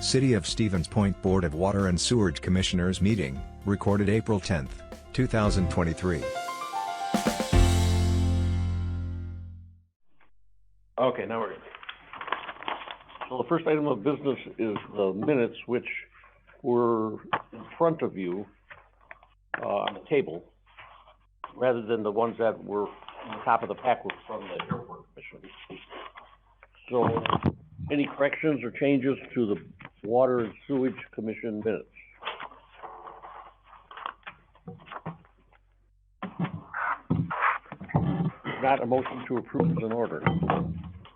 City of Stevens Point Board of Water and Sewerage Commissioners meeting, recorded April 10, 2023. Okay, now we're good. So the first item of business is the minutes, which were in front of you on the table, rather than the ones that were on the top of the pack were from the airport commission. So, any corrections or changes to the Water and Sewage Commission minutes? Not a motion to approve is in order.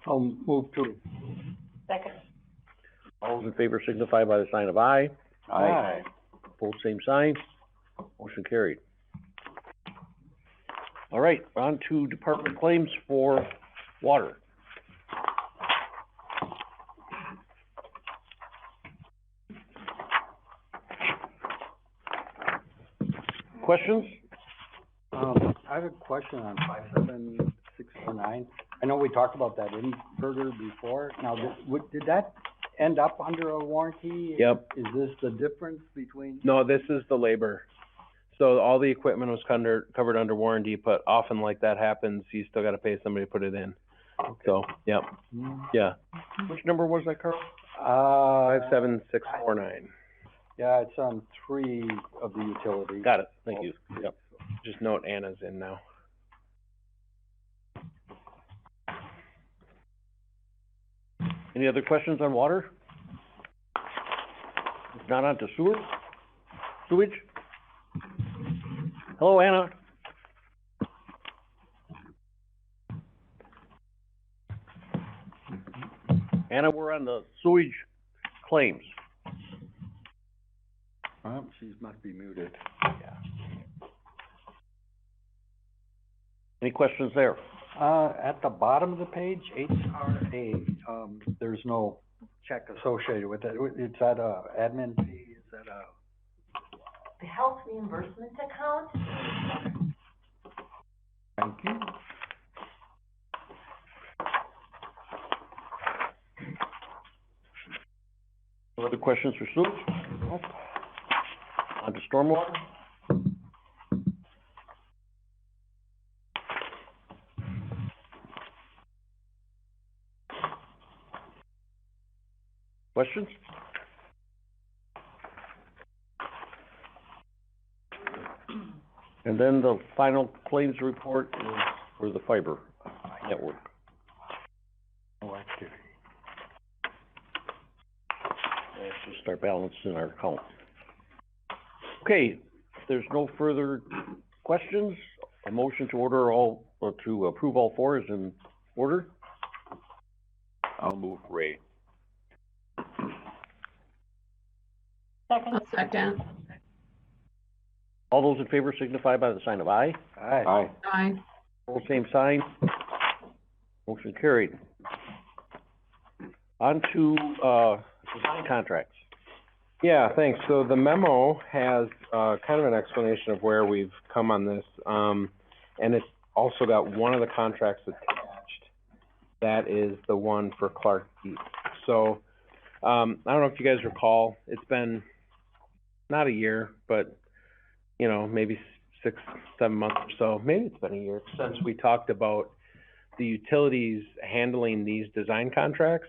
I'll move to. Second. All those in favor signify by the sign of aye. Aye. Both same sign. Motion carried. All right, on to department claims for water. Questions? I have a question on 57649. I know we talked about that inverter before. Now, did that end up under a warranty? Yep. Is this the difference between? No, this is the labor. So all the equipment was covered under warranty, but often like that happens, you still gotta pay somebody to put it in. Okay. So, yep, yeah. Which number was that, Carl? 57649. Yeah, it's on 3 of the utilities. Got it, thank you. Yep. Just note Anna's in now. Any other questions on water? If not, on to sewage? Hello, Anna. Anna, we're on the sewage claims. She must be muted. Any questions there? At the bottom of the page, HRA, there's no check associated with it. Is that a admin fee? Is that a? The health reimbursement account? Thank you. No other questions for sewage? Nope. On to stormwater? Questions? And then the final claims report is for the fiber network. No activity. Let's just start balancing our account. Okay, if there's no further questions, a motion to to approve all 4 is in order. I'll move Ray. Second. Second. All those in favor signify by the sign of aye. Aye. Aye. All same sign. Motion carried. On to, design contracts. Yeah, thanks. So the memo has, kind of an explanation of where we've come on this. And it's also got one of the contracts attached. That is the one for Clark Deep. So, I don't know if you guys recall, it's been not a year, but, you know, maybe 6, 7 months or so, maybe it's been a year since we talked about the utilities handling these design contracts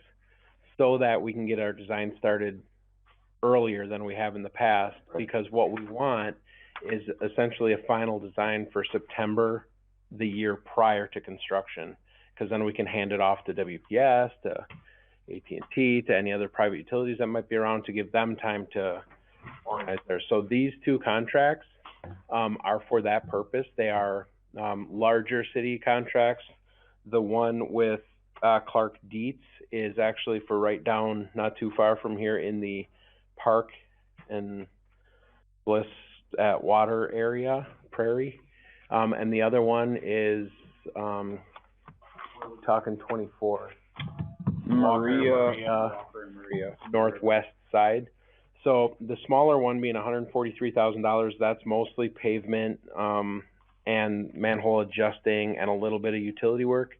so that we can get our design started earlier than we have in the past, because what we want is essentially a final design for September the year prior to construction, because then we can hand it off to WPS, to AT&T, to any other private utilities that might be around to give them time to organize there. So these 2 contracts are for that purpose. They are larger city contracts. The one with Clark Dietz is actually for right down, not too far from here in the Park and Bliss at Water area, Prairie. And the other one is, we're talking 24. Maria, northwest side. So the smaller one being $143,000, that's mostly pavement, and manhole adjusting and a little bit of utility work.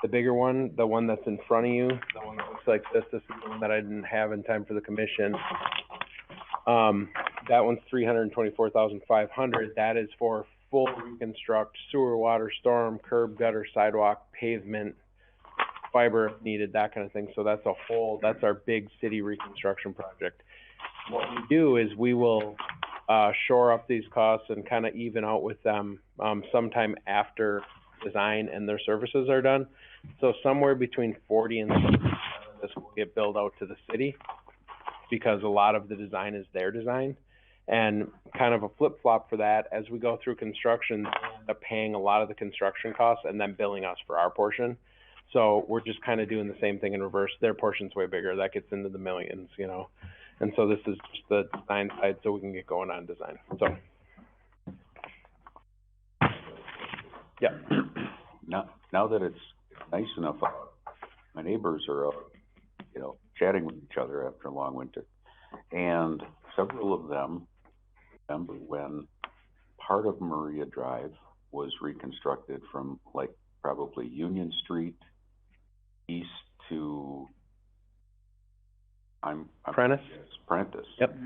The bigger one, the one that's in front of you, the one that looks like this is the one that I didn't have in time for the commission. That one's $324,500. That is for full reconstruct, sewer, water, storm, curb, gutter, sidewalk, pavement, fiber if needed, that kind of thing. So that's that's our big city reconstruction project. What we do is we will shore up these costs and kind of even out with them sometime after design and their services are done. So somewhere between 40 and 60% of this will get billed out to the city because a lot of the design is their design. And kind of a flip-flop for that, as we go through construction, they end up paying a lot of the construction costs and then billing us for our portion. So we're just kind of doing the same thing in reverse. Their portion's way bigger. That gets into the millions, you know. And so this is just the design side so we can get going on design. So, yeah. Now that it's nice enough out, my neighbors are out, you know, chatting with each other after a long winter. And several of them remember when part of Maria Drive was reconstructed from like probably Union Street east to Prentice? Prentice. Yep.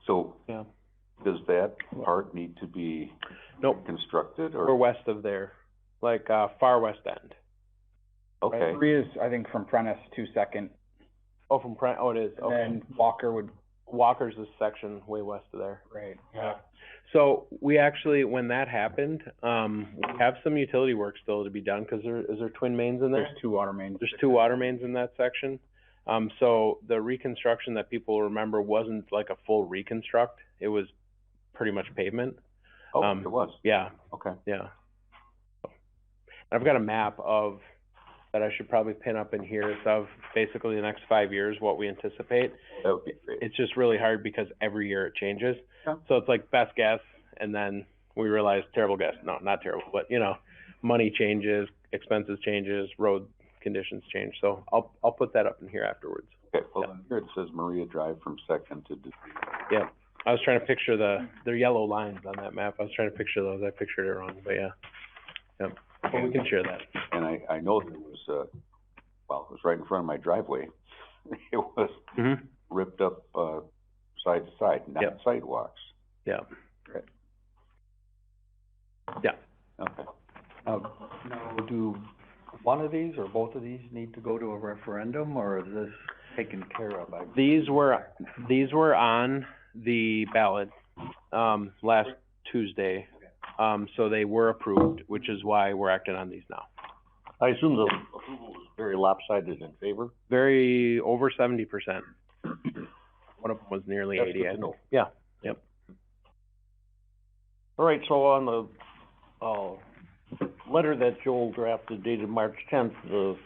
So Yeah. does that part need to be Nope. constructed We're or? west of there, like far west end. Okay, Maria's, I think, from Prentice to Second, Oh, from oh, it is. and Okay. then Walker would, Walker's this section way west of there. right, Yeah. So we actually, when that happened, we have some utility work still to be done because is there twin mains in there? there's 2 water mains. There's 2 water mains in that section. So the reconstruction that people remember wasn't like a full reconstruct. It was pretty much pavement. oh, it was, Yeah, okay. yeah. And I've got a map of, that I should probably pin up in here, of basically the next 5 years, what we anticipate. That would be great. It's just really hard because every year it changes. Yeah. So it's like best guess, and then we realize terrible guess. No, not terrible, but you know, money changes, expenses changes, road conditions change. So I'll put that up in here afterwards. Okay, well, then here it says Maria Drive from Second to Yeah. I was trying to picture the yellow lines on that map. I was trying to picture those. I pictured it wrong, but yeah. Yep. Well, we can share that. and I know there was, well, it was right in front of my driveway. It was Mm-hmm. ripped up, side to side, not Yep. sidewalks. Yeah. Right. Yeah. Okay. Now, do one of these or both of these need to go to a referendum, or is this taken care of? These were on the ballot, last Tuesday. So they were approved, which is why we're acting on these now. I assume the approval was very lopsided in favor? Very, over 70%. One of them was nearly That's 80, good I to think. know. Yeah, yep. All right, so on the, letter that Joel drafted dated March 10th,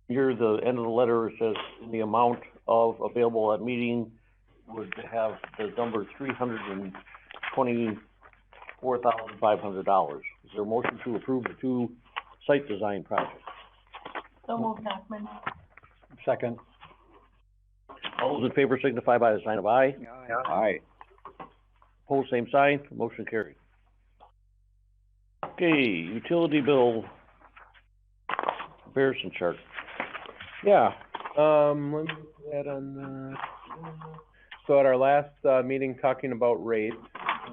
near the end of the letter, it says, the amount of available at meeting would have the number $324,500. Is there a motion to approve the 2 site design projects? So moved, Nachman. Second. All those in favor signify by the sign of aye. Aye. Opposed, same sign, motion carried. Okay, utility bill comparison chart. Yeah, let me look at that on, so at our last, meeting talking about rates,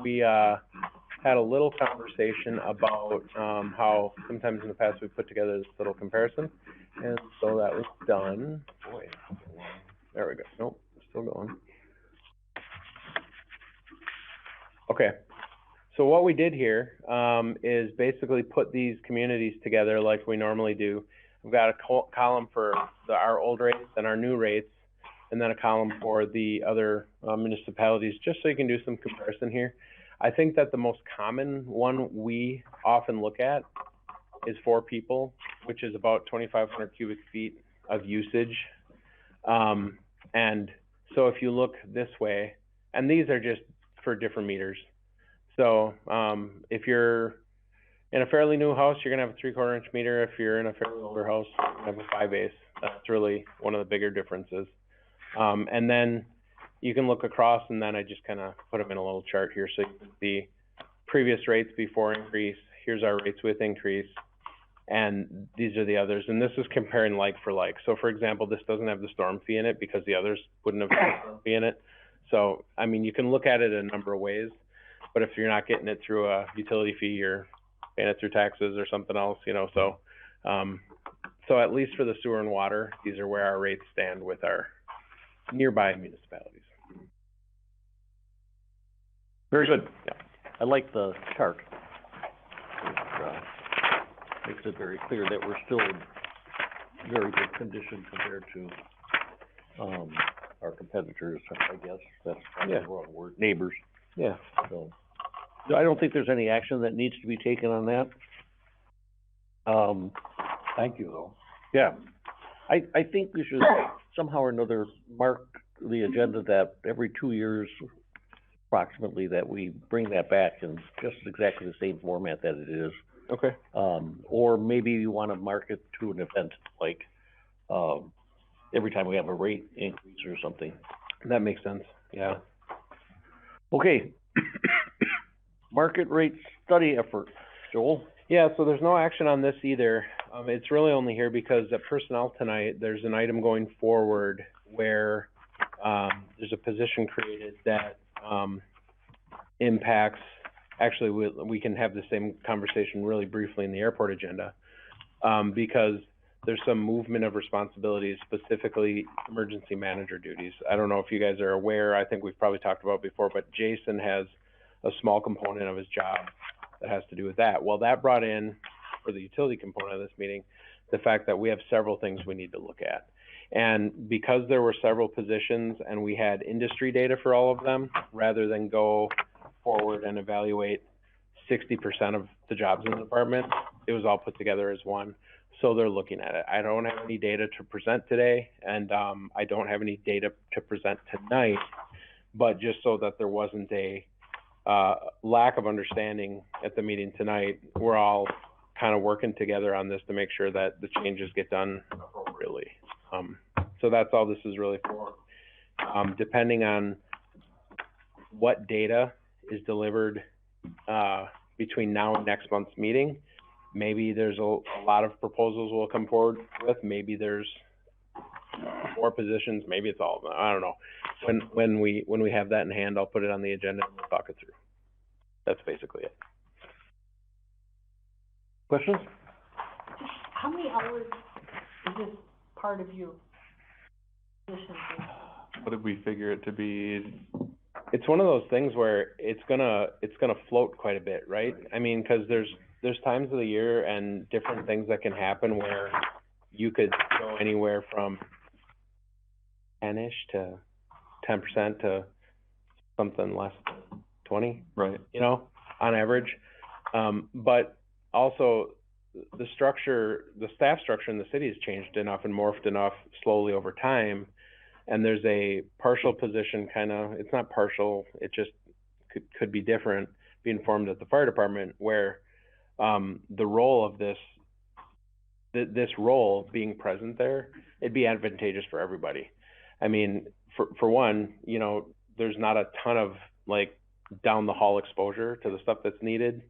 we, had a little conversation about, how sometimes in the past we've put together this little comparison. And so that was done. Boy, there we go. Nope, still going. Okay. So what we did here, is basically put these communities together like we normally do. We've got a column for our old rates and our new rates, and then a column for the other municipalities, just so you can do some comparison here. I think that the most common one we often look at is 4 people, which is about 2,500 cubic feet of usage. And so if you look this way, and these are just for different meters. So if you're in a fairly new house, you're gonna have a 3/4 inch meter. If you're in a fairly older house, you're gonna have a 5/8. That's really one of the bigger differences. And then you can look across, and then I just kind of put them in a little chart here, so you can see previous rates before increase. Here's our rates with increase, and these are the others, and this is comparing like for like. So for example, this doesn't have the storm fee in it because the others wouldn't have the storm fee in it. So, I mean, you can look at it a number of ways, but if you're not getting it through a utility fee, you're paying it through taxes or something else, you know, so, so at least for the sewer and water, these are where our rates stand with our nearby municipalities. Very good. Yeah. I like the chart. It, makes it very clear that we're still in very good condition compared to, our competitors, I guess. That's probably Yeah. the wrong word, neighbors. Yeah. So I don't think there's any action that needs to be taken on that. Thank you, though. Yeah, I think we should somehow or another mark the agenda that every 2 years approximately that we bring that back in just exactly the same format that it is. Okay. Or maybe you wanna mark it to an event, like, every time we have a rate increase or something. That makes sense, yeah. Okay. Market rate study effort, Joel? Yeah, so there's no action on this either. It's really only here because at personnel tonight, there's an item going forward where, there's a position created that, impacts, actually, we can have the same conversation really briefly in the airport agenda, because there's some movement of responsibilities, specifically emergency manager duties. I don't know if you guys are aware, I think we've probably talked about it before, but Jason has a small component of his job that has to do with that. Well, that brought in, for the utility component of this meeting, the fact that we have several things we need to look at. And because there were several positions and we had industry data for all of them, rather than go forward and evaluate 60% of the jobs in the department, it was all put together as one. So they're looking at it. I don't have any data to present today, and I don't have any data to present tonight, but just so that there wasn't a lack of understanding at the meeting tonight, we're all kind of working together on this to make sure that the changes get done appropriately. So that's all this is really for. Depending on what data is delivered between now and next month's meeting, maybe there's a lot of proposals we'll come forward with. Maybe there's more positions. Maybe it's all of them. I don't know. When we have that in hand, I'll put it on the agenda and we'll talk it through. That's basically it. Questions? How many hours is this part of your position? What did we figure it to be? It's one of those things where it's gonna float quite a bit, right? I mean, 'cause there's times of the year and different things that can happen where you could go anywhere from 10-ish to 10% to something less than 20. Right. You know, on average. But also the staff structure in the city has changed enough and morphed enough slowly over time. And there's a partial position it's not partial, it just could be different, being formed at the fire department where, the role of this role being present there, it'd be advantageous for everybody. I mean, for one, you know, there's not a ton of like down the hall exposure to the stuff that's needed,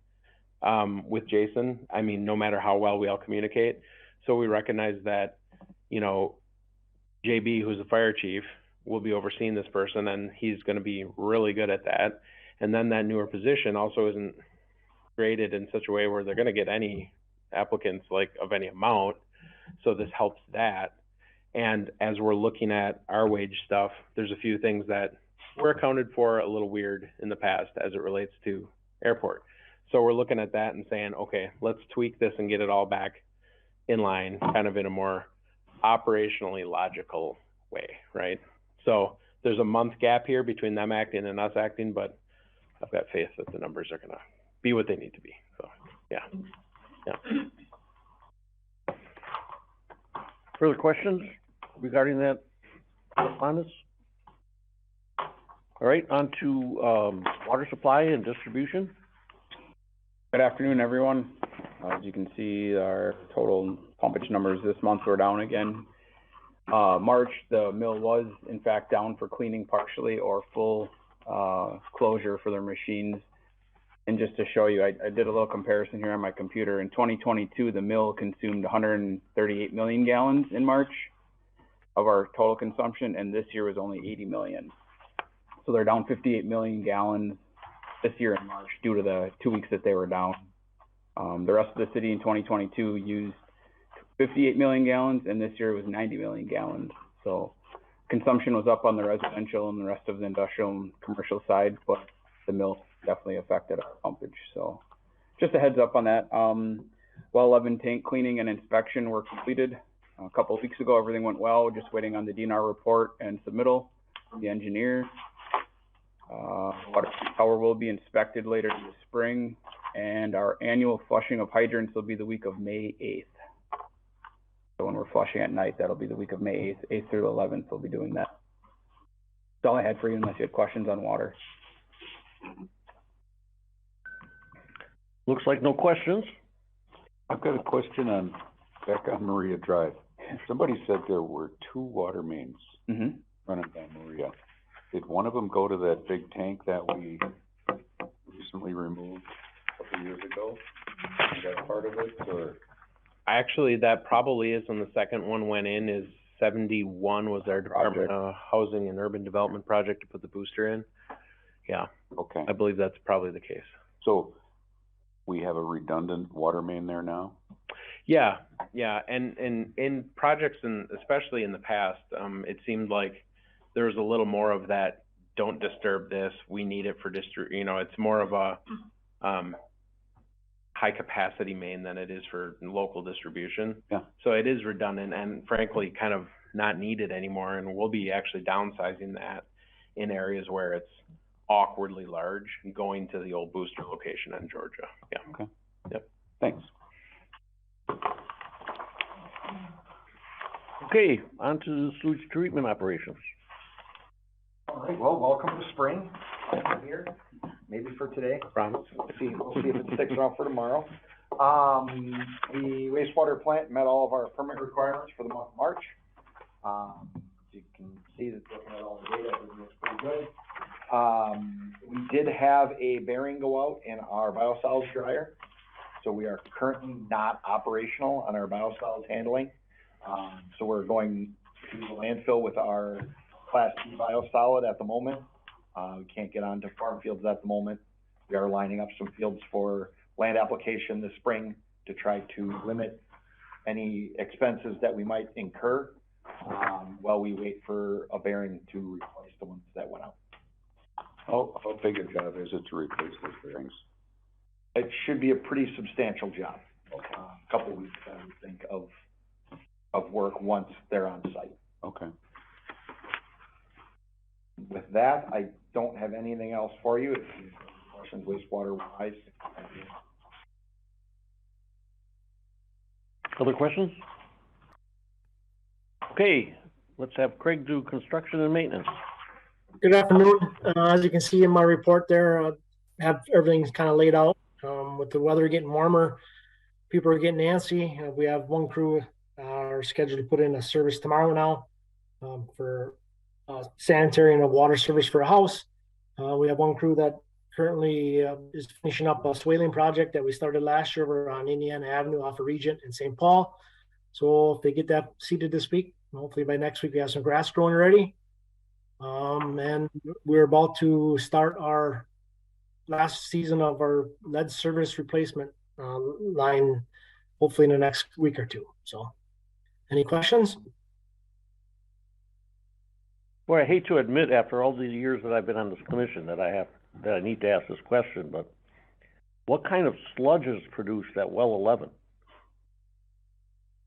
with Jason. I mean, no matter how well we all communicate. So we recognize that, you know, JB, who's the fire chief, will be overseeing this person, and he's gonna be really good at that. And then that newer position also isn't created in such a way where they're gonna get any applicants like of any amount. So this helps that. And as we're looking at our wage stuff, there's a few things that were accounted for a little weird in the past as it relates to airport. So we're looking at that and saying, okay, let's tweak this and get it all back in line, kind of in a more operationally logical way, right? So there's a month gap here between them acting and us acting, but I've got faith that the numbers are gonna be what they need to be, so, yeah. Further questions regarding that correspondence? All right, on to, water supply and distribution. Good afternoon, everyone. As you can see, our total pumpage numbers this month were down again. March, the mill was in fact down for cleaning partially or full closure for their machines. And just to show you, I did a little comparison here on my computer. In 2022, the mill consumed 138 million gallons in March of our total consumption, and this year was only 80 million. So they're down 58 million gallons this year in March due to the 2 weeks that they were down. The rest of the city in 2022 used 58 million gallons, and this year it was 90 million gallons. So consumption was up on the residential and the rest of the industrial and commercial side, but the mill definitely affected our pumpage. So just a heads up on that. Well 11 tank cleaning and inspection were completed a couple of weeks ago. Everything went well, just waiting on the DNR report and submittal from the engineer. Water tower will be inspected later this spring, and our annual flushing of hydrants will be the week of May 8th. So when we're flushing at night, that'll be the week of May 8th, 8th through 11th, we'll be doing that. That's all I had for you, unless you had questions on water. Looks like no questions. I've got a question back on Maria Drive. Somebody said there were 2 water mains running down Maria. Did one of them go to that big tank that we recently removed a couple years ago? Is that part of it, or? Actually, that probably is when the second one went in. Is 71 was our Department of Housing and Urban Development project to put the booster in. Yeah. Okay. I believe that's probably the case. So we have a redundant water main there now? Yeah, and in projects, and especially in the past, it seemed like there was a little more of that. Don't disturb this. We need it for it's more of a high capacity main than it is for local distribution. Yeah. So it is redundant and frankly kind of not needed anymore. And we'll be actually downsizing that in areas where it's awkwardly large, going to the old booster location in Georgia. Yeah. Okay. Yep. Thanks. Okay, on to the sewage treatment operations. All right, well, welcome to spring. Here, maybe for today. Promise. We'll see if it sticks around for tomorrow. The wastewater plant met all of our permit requirements for the month of March. You can see that looking at all the data, everything looks pretty good. We did have a bearing go out in our biosolids dryer, so we are currently not operational on our biosolids handling. So we're going to the landfill with our Class B biosolid at the moment. We can't get onto farm fields at the moment. We are lining up some fields for land application this spring to try to limit any expenses that we might incur while we wait for a bearing to replace the ones that went out. How big a job is it to replace those bearings? It should be a pretty substantial job. A couple of weeks, I would think, of work once they're on site. Okay. With that, I don't have anything else for you. If you have questions wastewater wise. Other questions? Okay, let's have Craig do construction and maintenance. Good afternoon. As you can see in my report there, have everything's kind of laid out. With the weather getting warmer, people are getting antsy. We have one crew are scheduled to put in a service tomorrow now for sanitary and a water service for a house. We have one crew that currently is finishing up a swaling project that we started last year over on Indiana Avenue off of Regent in St. Paul. So if they get that seeded this week, hopefully by next week we have some grass growing ready. And we're about to start our last season of our lead service replacement line, hopefully in the next week or two. So, any questions? Boy, I hate to admit after all these years that I've been on this commission that I need to ask this question, but what kind of sludge is produced at well 11?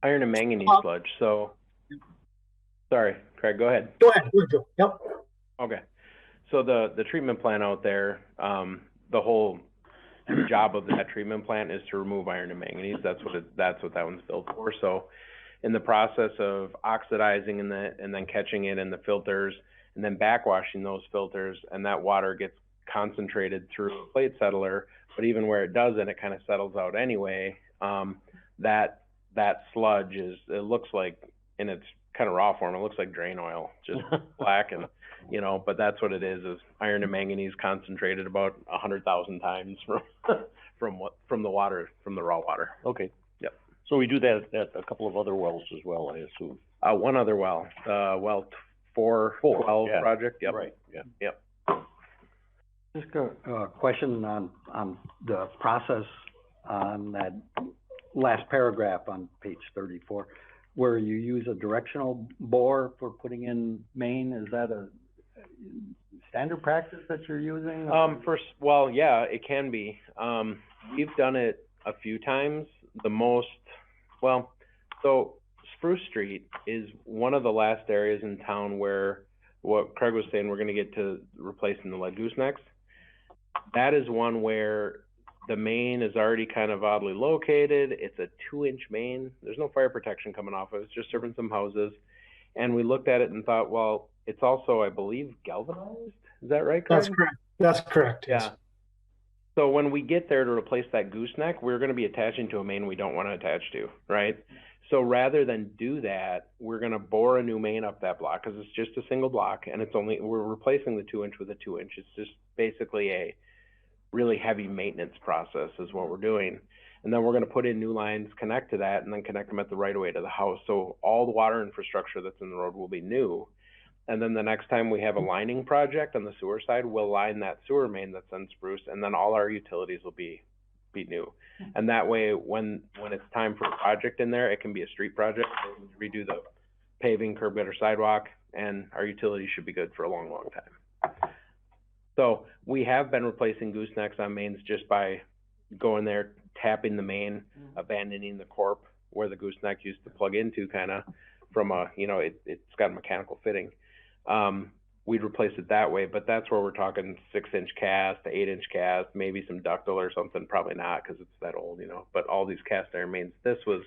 Iron and manganese sludge. So, sorry, Craig, go ahead. Go ahead, Joe. Yep. Okay. So the treatment plant out there, the whole job of that treatment plant is to remove iron and manganese. That's what that one's built for. So in the process of oxidizing and then catching it in the filters and then backwashing those filters, and that water gets concentrated through a plate settler, but even where it doesn't, it kind of settles out anyway. That sludge it looks like, in its kind of raw form, it looks like drain oil, just black, and you know, but that's what it is iron and manganese concentrated about 100,000 times from the water, from the raw water. Okay. Yep. So we do that at a couple of other wells as well, I assume? One other well, well 412 yeah. project, yep. Right, yeah. Yep. Just a question on the process on that last paragraph on page 34, where you use a directional bore for putting in main. Is that a standard practice that you're using? Well, yeah, it can be. We've done it a few times. So Spruce Street is one of the last areas in town where, what Craig was saying, we're gonna get to replacing the lead goosenecks. That is one where the main is already kind of oddly located. It's a 2-inch main. There's no fire protection coming off of it. It's just serving some houses. And we looked at it and thought, well, it's also, I believe, galvanized. Is that right, Craig? That's correct. That's correct, yes. Yeah. So when we get there to replace that gooseneck, we're gonna be attaching to a main we don't wanna attach to, right? So rather than do that, we're gonna bore a new main up that block, cause it's just a single block, and we're replacing the 2-inch with a 2-inch. It's just basically a really heavy maintenance process is what we're doing. And then we're gonna put in new lines, connect to that, and then connect them at the right of way to the house. So all the water infrastructure that's in the road will be new. And then the next time we have a lining project on the sewer side, we'll line that sewer main that's on Spruce, and then all our utilities will be new. And that way, when it's time for a project in there, it can be a street project. They can redo the paving, curb gutter, sidewalk, and our utilities should be good for a long, long time. So we have been replacing goosenecks on mains just by going there, tapping the main, abandoning the corp where the gooseneck used to plug into, kind of from a, you know, it's got a mechanical fitting. We'd replace it that way, but that's where we're talking 6-inch cast, 8-inch cast, maybe some ductile or something. Probably not, because it's that old, you know. But all these cast iron mains, this was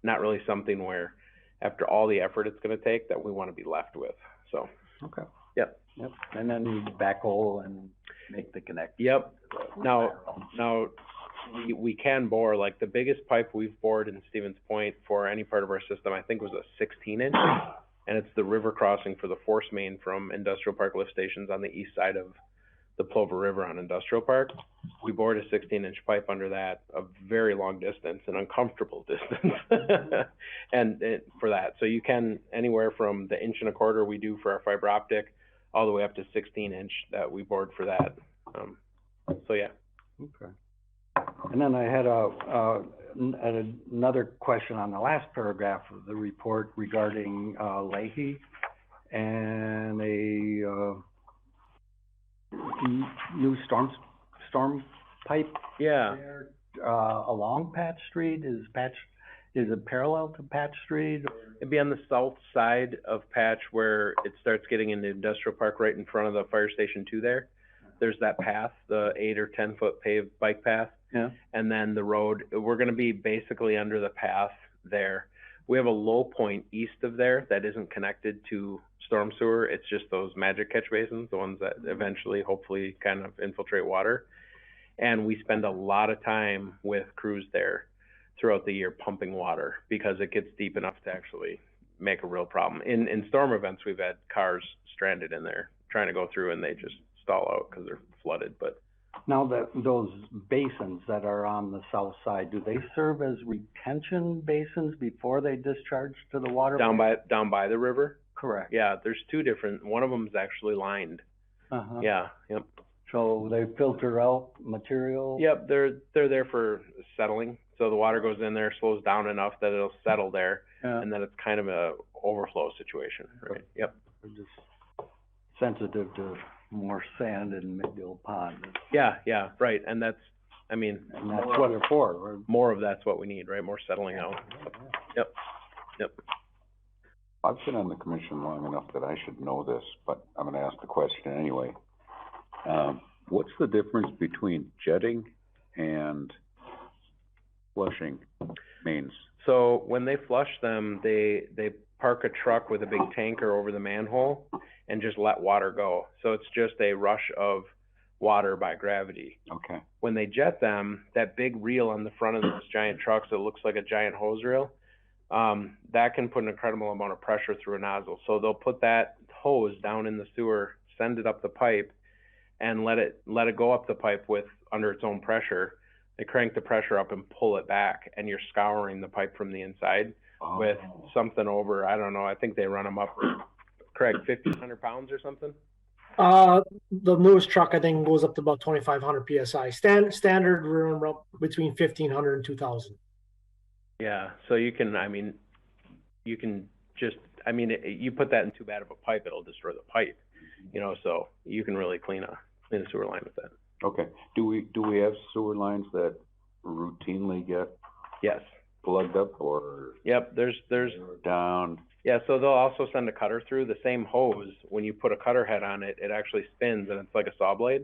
not really something where, after all the effort it's going to take, that we want to be left with. So. Okay. Yep. Yep. And then you backhoe and make the connection. Yep. Now we can bore, like the biggest pipe we've bored in Stevens Point for any part of our system, I think was a 16-inch. And it's the river crossing for the force main from Industrial Park lift stations on the east side of the Plover River on Industrial Park. We bored a 16-inch pipe under that, a very long distance, an uncomfortable distance, and for that. So you can, anywhere from the 1.25 inch we do for our fiber optic, all the way up to 16-inch that we bored for that. So yeah. Okay. And then I had another question on the last paragraph of the report regarding Leahy and a new storm pipe. Yeah. There, along Patch Street. Is it parallel to Patch Street? Or? It'd be on the south side of Patch where it starts getting into Industrial Park, right in front of the fire station 2 there. There's that path, the 8 or 10 foot paved bike path. Yeah. And then the road, we're gonna be basically under the path there. We have a low point east of there that isn't connected to storm sewer. It's just those magic catch basins, the ones that eventually, hopefully, kind of infiltrate water. And we spend a lot of time with crews there throughout the year pumping water because it gets deep enough to actually make a real problem. In storm events, we've had cars stranded in there trying to go through and they just stall out because they're flooded. But now those basins that are on the south side, do they serve as retention basins before they discharge to the water? Down by the river? Correct. Yeah, there's 2 different, one of them is actually lined. Uh-huh. Yeah, yep. So they filter out material? Yep, they're there for settling. So the water goes in there, slows down enough that it'll settle there, and then it's kind of a overflow situation, right? Yep. They're just sensitive to more sand in Midville Pond. Yeah, right. And that's, I mean, and that's what they're for. More of that's what we need, right? More settling out. Yep. I've been on the commission long enough that I should know this, but I'm gonna ask the question anyway. What's the difference between jetting and flushing mains? So when they flush them, they park a truck with a big tanker over the manhole and just let water go. So it's just a rush of water by gravity. Okay. When they jet them, that big reel on the front of those giant trucks that looks like a giant hose reel, that can put an incredible amount of pressure through a nozzle. So they'll put that hose down in the sewer, send it up the pipe, and let it go up the pipe with, under its own pressure. They crank the pressure up and pull it back, and you're scouring the pipe from the inside with something over, I don't know, I think they run them up, Craig, 1,500 pounds or something? The newest truck, I think, goes up to about 2,500 PSI. Standard, we're up between 1,500 and 2,000. Yeah, so you can, I mean, you can just, I mean, you put that in too bad of a pipe, it'll destroy the pipe, you know, so you can really clean a sewer line with that. Okay, do we have sewer lines that routinely get Yes. plugged up, or? Yep, there's Down? Yeah, so they'll also send a cutter through the same hose. When you put a cutter head on it, it actually spins and it's like a saw blade.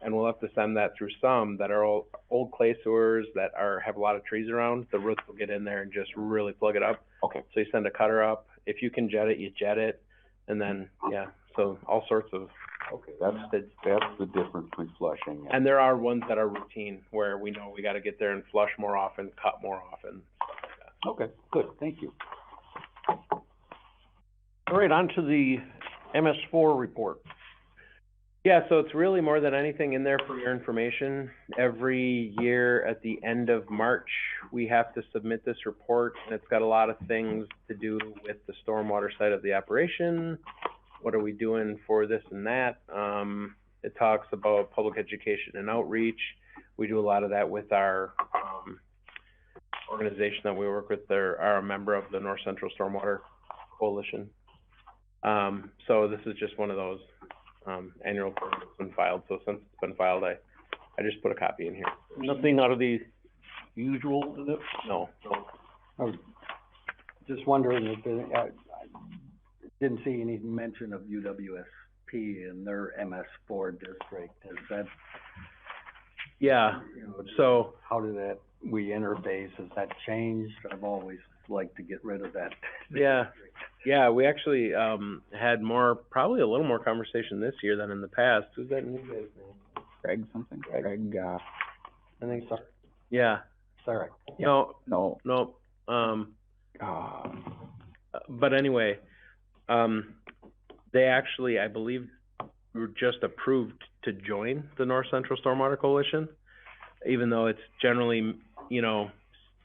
And we'll have to send that through some that are old clay sewers that have a lot of trees around. The roots will get in there and just really plug it up. Okay. So you send a cutter up. If you can jet it, you jet it. And then, yeah, so all sorts of. Okay, that's the difference between flushing And there are ones that are routine where we know we gotta get there and flush more often, cut more often, stuff like that. Okay, good, thank you. All right, on to the MS4 report. Yeah, so it's really more than anything in there for your information. Every year at the end of March, we have to submit this report, and it's got a lot of things to do with the stormwater side of the operation. What are we doing for this and that? It talks about public education and outreach. We do a lot of that with our organization that we work with. They're a member of the North Central Stormwater Coalition. So this is just one of those annual reports that's been filed. So since it's been filed, I just put a copy in here. Nothing out of the usual in it? No. I was just wondering if I didn't see any mention of UWSP in their MS4 district. Is that, Yeah, you know, so, how did we interface? Has that changed? I've always liked to get rid of that. yeah, we actually, had probably a little more conversation this year than in the past. Who's that new guy's name? Greg something, Greg, I think, Sorry. yeah, Sorry. no, no, but anyway, they actually, I believe, were just approved to join the North Central Stormwater Coalition, even though it's generally, you know,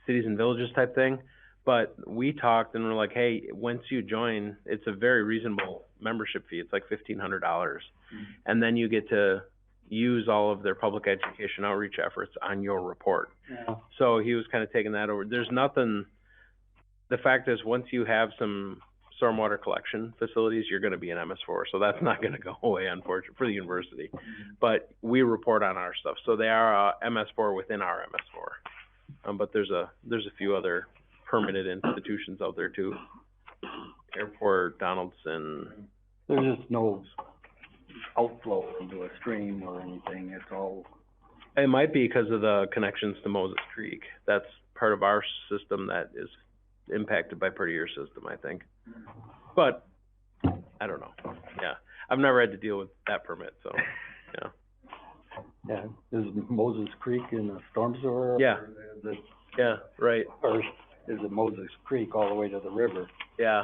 cities and villages type thing. But we talked and we're like, hey, once you join, it's a very reasonable membership fee. It's like $1,500. And then you get to use all of their public education outreach efforts on your report. Yeah. So he was kind of taking that over. There's nothing, the fact is, once you have some stormwater collection facilities, you're going to be an MS4. So that's not going to go away, unfortunately, for the university. But we report on our stuff. So they are MS4 within our MS4. But there's a few other permitted institutions out there too. Airport, Donaldson. There's just no outflow into a stream or anything. It's all. It might be because of the connections to Moses Creek. That's part of our system that is impacted by part of your system, I think. But I don't know. Yeah, I've never had to deal with that permit, so yeah. Yeah, is Moses Creek in a storm sewer? Yeah. Or is it, Yeah, right. or is it Moses Creek all the way to the river? Yeah.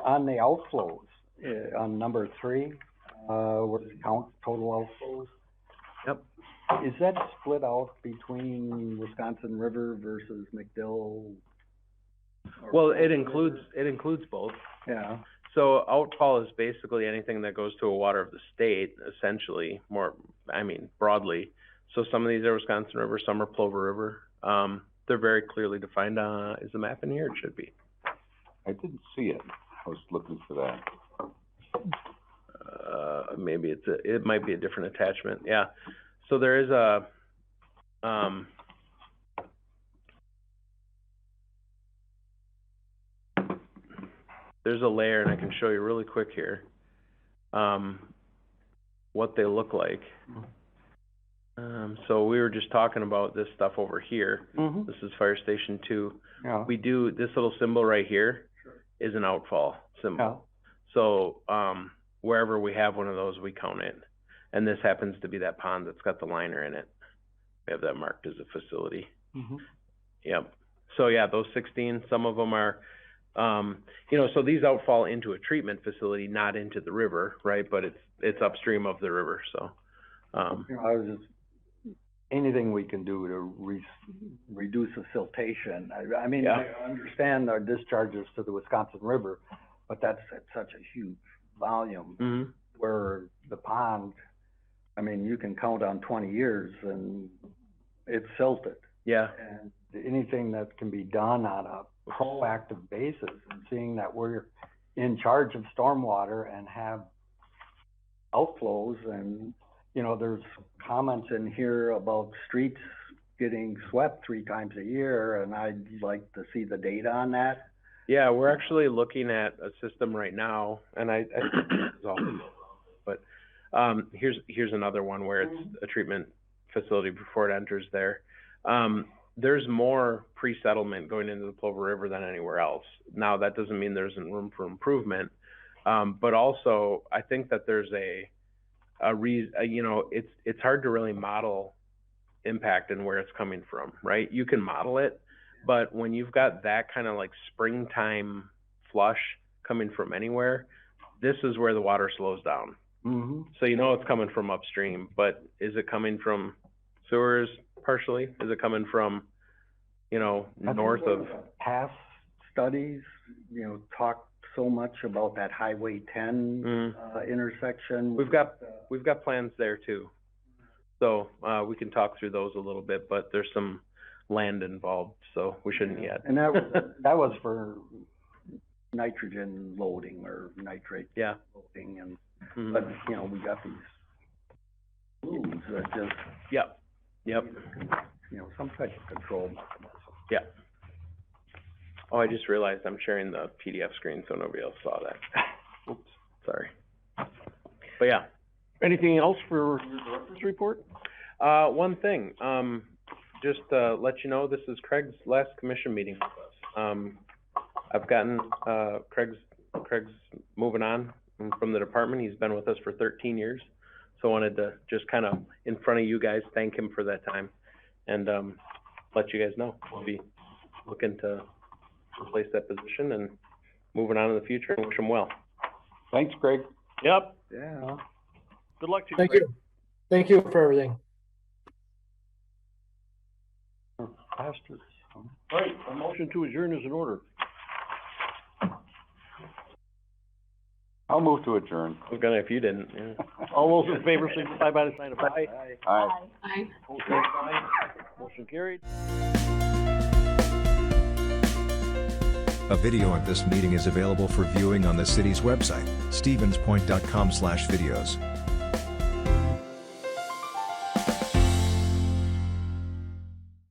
On the outflows, on number 3, where it counts total outflows? Yep. Is that split out between Wisconsin River versus McDill? Well, it includes both. Yeah. So outfall is basically anything that goes to a water of the state, essentially, broadly. So some of these are Wisconsin River, some are Plover River. They're very clearly defined. Is the map in here? It should be. I didn't see it, I was looking for that. Maybe it might be a different attachment. Yeah. So there is a, there's a layer, and I can show you really quick here, what they look like. So we were just talking about this stuff over here. Mm-hmm. This is Fire Station 2. Yeah. We do, this little symbol right here is an outfall symbol. Yeah. So, wherever we have one of those, we count it. And this happens to be that pond that's got the liner in it. We have that marked as a facility. Mm-hmm. Yep. So yeah, those 16, some of them are, So these outfall into a treatment facility, not into the river, right? But it's upstream of the river, so. I was just, anything we can do to reduce the siltation. I mean, Yeah. I understand our discharges to the Wisconsin River, but that's at such a huge volume. Mhm. Where the pond, I mean, you can count on 20 years and it's silted. Yeah, And anything that can be done on a proactive basis, and seeing that we're in charge of stormwater and have outflows, and, there's comments in here about streets getting swept 3 times a year, and I'd like to see the data on that. yeah, we're actually looking at a system right now, and I think this is all, but, here's another one where it's a treatment facility before it enters there. There's more pre-settlement going into the Plover River than anywhere else. Now, that doesn't mean there isn't room for improvement, but also, I think that there's it's hard to really model impact and where it's coming from, right? You can model it, but when you've got that kind of like springtime flush coming from anywhere, this is where the water slows down. Mm-hmm. So it's coming from upstream, but is it coming from sewers partially? Is it coming from, north of? Past studies, talk so much about that Highway 10 intersection. We've got plans there too. So, we can talk through those a little bit, but there's some land involved, so we shouldn't yet. And that was for nitrogen loading or nitrate Yeah. loading, and, Mhm. but, we got these flues that just, Yep. some type of control. Yeah. Oh, I just realized I'm sharing the PDF screen, so nobody else saw that. Oops, sorry. But yeah. Anything else for your director's report? One thing, just to let you know, this is Craig's last commission meeting with us. I've gotten, Craig's moving on from the department. He's been with us for 13 years. So I wanted to just kind of, in front of you guys, thank him for that time and, let you guys know. We'll be looking to replace that position and moving on in the future, and wish him well. Thanks, Greg. Yep, Yeah. good luck to you. Thank Craig. you. Thank you for everything. Pastors. All right, a motion to adjourn is in order. I'll move to adjourn. I was gonna, if you didn't, yeah. All those in favor signify by the sign of aye. Aye. Aye. Opposed, same sign. Motion carried. A video of this meeting is available for viewing on the city's website, stevenspoint.com/videos.